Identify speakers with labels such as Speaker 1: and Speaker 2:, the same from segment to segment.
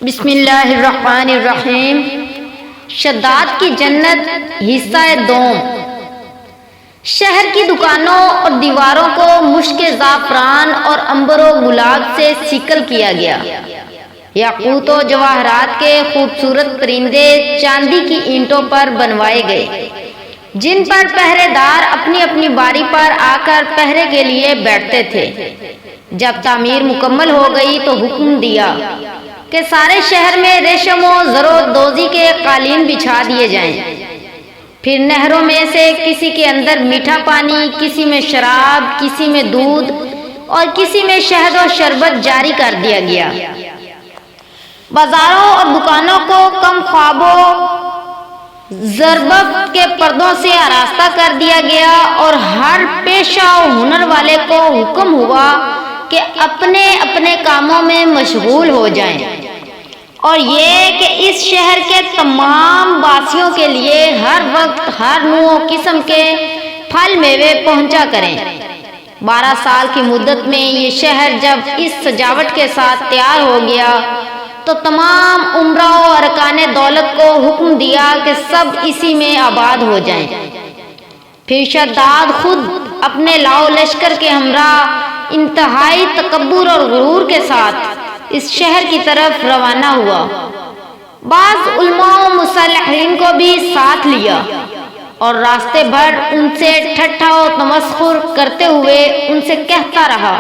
Speaker 1: بسم اللہ الرحمن الرحیم۔ شداد کی جنت حصہ دوم۔ شہر کی دکانوں اور دیواروں کو مشک زعفران اور عنبر و گلاب سے سیکل کیا گیا۔ یاقوت و جواہرات کے خوبصورت پرندے چاندی کی اینٹوں پر بنوائے گئے، جن پر پہرے دار اپنی اپنی باری پر آ کر پہرے کے لیے بیٹھتے تھے۔ جب تعمیر مکمل ہو گئی تو حکم دیا کہ سارے شہر میں ریشم و زردوزی کے قالین بچھا دیے جائیں۔ پھر نہروں میں سے کسی کے اندر میٹھا پانی، کسی میں شراب، کسی میں دودھ اور کسی میں شہد و شربت جاری کر دیا گیا۔ بازاروں اور دکانوں کو کم خواب و زربفت کے پردوں سے آراستہ کر دیا گیا، اور ہر پیشہ و ہنر والے کو حکم ہوا کہ اپنے اپنے کاموں میں مشغول ہو جائیں، اور یہ کہ اس شہر کے تمام باسیوں کے لیے ہر وقت ہر نوع و قسم کے پھل میوے پہنچا کریں۔ 12 سال کی مدت میں یہ شہر جب اس سجاوٹ کے ساتھ تیار ہو گیا تو تمام امراء و ارکان دولت کو حکم دیا کہ سب اسی میں آباد ہو جائیں۔ پھر شداد خود اپنے لاؤ لشکر کے ہمراہ انتہائی تکبر اور غرور کے ساتھ اس شہر کی طرف روانہ ہوا۔ بعض علماء و مصلحین کو بھی ساتھ لیا، اور راستے بھر ان سے ٹھٹھا و تمسخر کرتے ہوئے ان سے کہتا رہا،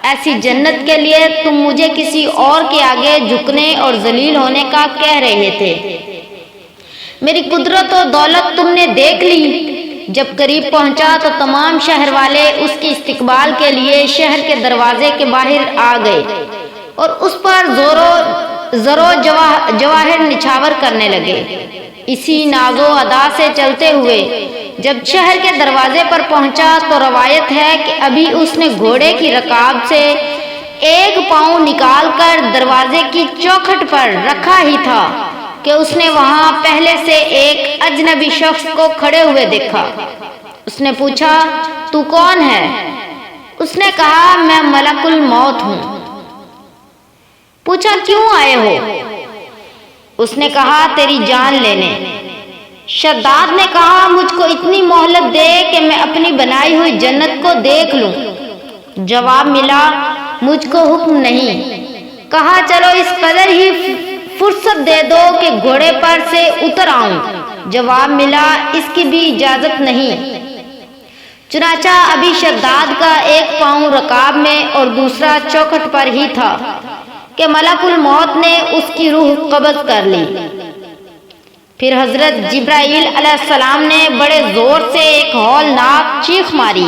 Speaker 1: ایسی جنت کے لیے تم مجھے کسی اور کے آگے جھکنے اور ذلیل ہونے کا کہہ رہے تھے۔ میری قدرت و دولت تم نے دیکھ لی۔ جب قریب پہنچا تو تمام شہر والے اس کی استقبال کے لیے شہر کے دروازے کے باہر آ گئے اور اس پر زر و جواہر نچھاور کرنے لگے۔ اسی ناز و ادا سے چلتے ہوئے جب شہر کے دروازے پر پہنچا تو روایت ہے کہ ابھی اس نے گھوڑے کی رکاب سے ایک پاؤں نکال کر دروازے کی چوکھٹ پر رکھا ہی تھا کہ اس نے وہاں پہلے سے ایک اجنبی شخص کو کھڑے ہوئے دیکھا۔ اس نے پوچھا، تو کون ہے؟ اس نے کہا، میں ملک الموت ہوں۔ پوچھا، کیوں آئے ہو؟ اس نے کہا، تیری جان لینے۔ شداد نے کہا، مجھ کو اتنی مہلت دے کہ میں اپنی بنائی ہوئی جنت کو دیکھ لوں۔ جواب ملا، مجھ کو حکم نہیں۔ کہا، چلو اس قدر ہی فرصت دے دو کہ گھوڑے پر سے اتر آؤں۔ جواب ملا، اس کی بھی اجازت نہیں۔ چنانچہ ابھی شداد کا ایک پاؤں رکاب میں اور دوسرا چوکھٹ پر ہی تھا کہ ملک الموت نے اس کی روح قبض کر لی۔ پھر حضرت جبرائیل علیہ السلام نے بڑے زور سے ایک ہولناک چیخ ماری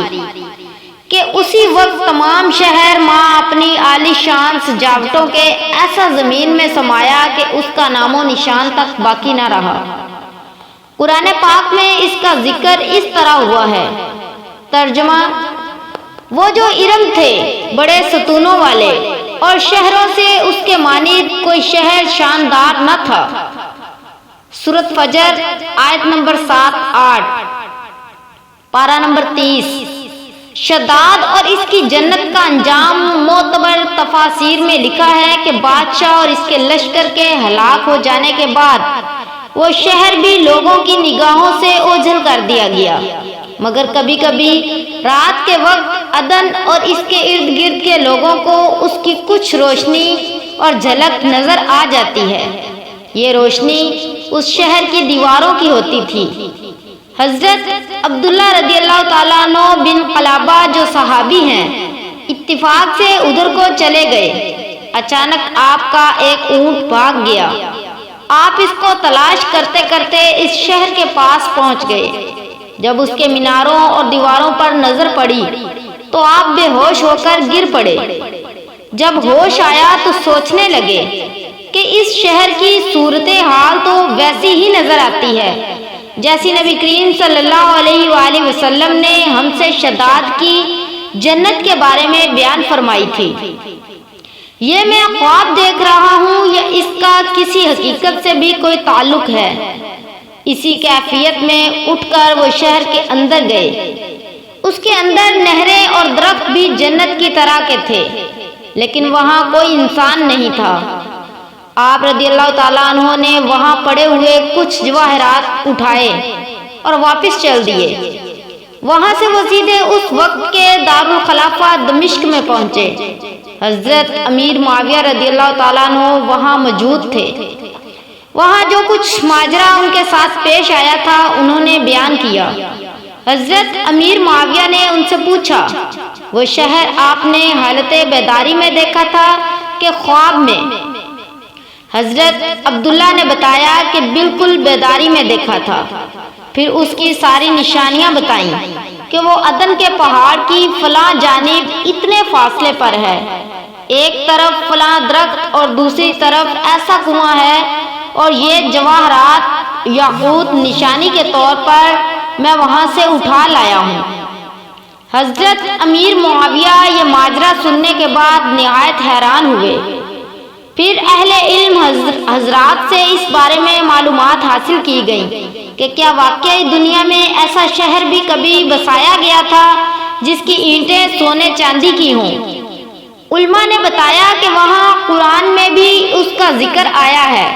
Speaker 1: کہ اسی وقت تمام شہر ماں اپنی عالی شان سجاوٹوں کے ایسا زمین میں سمایا کہ اس کا نام و نشان تک باقی نہ رہا۔ قرآن پاک میں اس کا ذکر اس طرح ہوا ہے۔ ترجمہ، وہ جو ارم تھے بڑے ستونوں والے، اور شہروں سے اس کے مانند کوئی شہر شاندار نہ تھا۔ سورۃ فجر آیت نمبر 7-8، پارہ نمبر 30۔ شداد اور اس کی جنت کا انجام معتبر تفاسیر میں لکھا ہے کہ بادشاہ اور اس کے لشکر کے ہلاک ہو جانے کے بعد وہ شہر بھی لوگوں کی نگاہوں سے اوجھل کر دیا گیا، مگر کبھی کبھی رات کے وقت عدن اور اس کے ارد گرد کے لوگوں کو اس کی کچھ روشنی اور جھلک نظر آ جاتی ہے۔ یہ روشنی اس شہر کی دیواروں کی ہوتی تھی۔ حضرت عبداللہ رضی اللہ تعالیٰ عنہ بن قلابہ جو صحابی ہیں، اتفاق سے ادھر کو چلے گئے۔ اچانک آپ کا ایک اونٹ بھاگ گیا۔ آپ اس کو تلاش کرتے کرتے اس شہر کے پاس پہنچ گئے۔ جب اس کے میناروں اور دیواروں پر نظر پڑی تو آپ بے ہوش ہو کر گر پڑے۔ جب ہوش آیا تو سوچنے لگے کہ اس شہر کی صورتحال تو ویسی ہی نظر آتی ہے جیسی نبی کریم صلی اللہ علیہ وآلہ وسلم نے ہم سے شداد کی جنت کے بارے میں بیان فرمائی تھی۔ یہ میں خواب دیکھ رہا ہوں یا اس کا کسی حقیقت سے بھی کوئی تعلق ہے؟ اسی کیفیت میں اٹھ کر وہ شہر کے اندر گئے۔ اس کے اندر نہریں اور درخت بھی جنت کی طرح کے تھے، لیکن وہاں کوئی انسان نہیں تھا۔ آپ رضی اللہ تعالیٰ عنہ نے وہاں پڑے ہوئے کچھ جواہرات اٹھائے اور واپس چل دیے۔ وہاں سے وہ سیدھے اس وقت کے دارالخلافہ دمشق میں پہنچے۔ حضرت امیر معاویہ رضی اللہ تعالیٰ عنہ وہاں موجود تھے۔ وہاں جو کچھ ماجرا ان کے ساتھ پیش آیا تھا انہوں نے بیان کیا۔ حضرت امیر معاویہ نے ان سے پوچھا، وہ شہر آپ نے حالت بیداری میں دیکھا تھا کہ خواب میں؟ حضرت عبداللہ نے بتایا کہ بالکل بیداری میں دیکھا تھا۔ پھر اس کی ساری نشانیاں بتائیں کہ وہ عدن کے پہاڑ کی فلاں جانب اتنے فاصلے پر ہے، ایک طرف فلاں درخت اور دوسری طرف ایسا کنواں ہے، اور یہ جواہرات یاقوت نشانی کے طور پر میں وہاں سے اٹھا لایا ہوں۔ حضرت امیر معاویہ یہ ماجرا سننے کے بعد نہایت حیران ہوئے۔ پھر اہل علم حضرات سے اس بارے میں معلومات حاصل کی گئیں کہ کیا واقعی دنیا میں ایسا شہر بھی کبھی بسایا گیا تھا جس کی اینٹیں سونے چاندی کی ہوں۔ علماء نے بتایا کہ وہاں قرآن میں بھی اس کا ذکر آیا ہے۔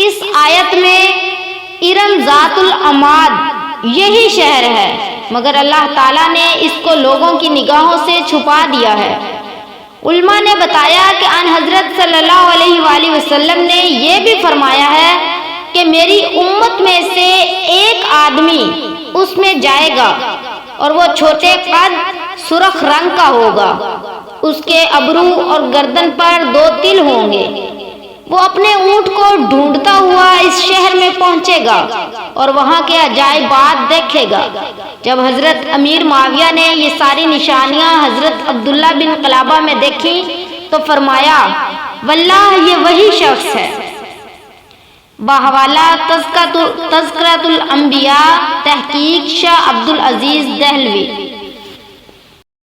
Speaker 1: اس آیت میں ارم ذات العماد یہی شہر ہے، مگر اللہ تعالیٰ نے اس کو لوگوں کی نگاہوں سے چھپا دیا ہے۔ علماء نے بتایا کہ ان حضرت صلی اللہ علیہ وآلہ وسلم نے یہ بھی فرمایا ہے کہ میری امت میں سے ایک آدمی اس میں جائے گا اور وہ چھوٹے قد سرخ رنگ کا ہوگا، اس کے ابرو اور گردن پر 2 تل ہوں گے۔ وہ اپنے اونٹ کو ڈھونڈتا ہوا اس شہر میں پہنچے گا اور وہاں کے عجائبات دیکھے گا۔ جب حضرت امیر معاویہ نے یہ ساری نشانیاں حضرت عبداللہ بن قلابہ میں دیکھی تو فرمایا، واللہ یہ وہی شخص ہے۔ بحوالہ تذکرۃ الانبیاء، تحقیق شاہ عبدالعزیز دہلوی۔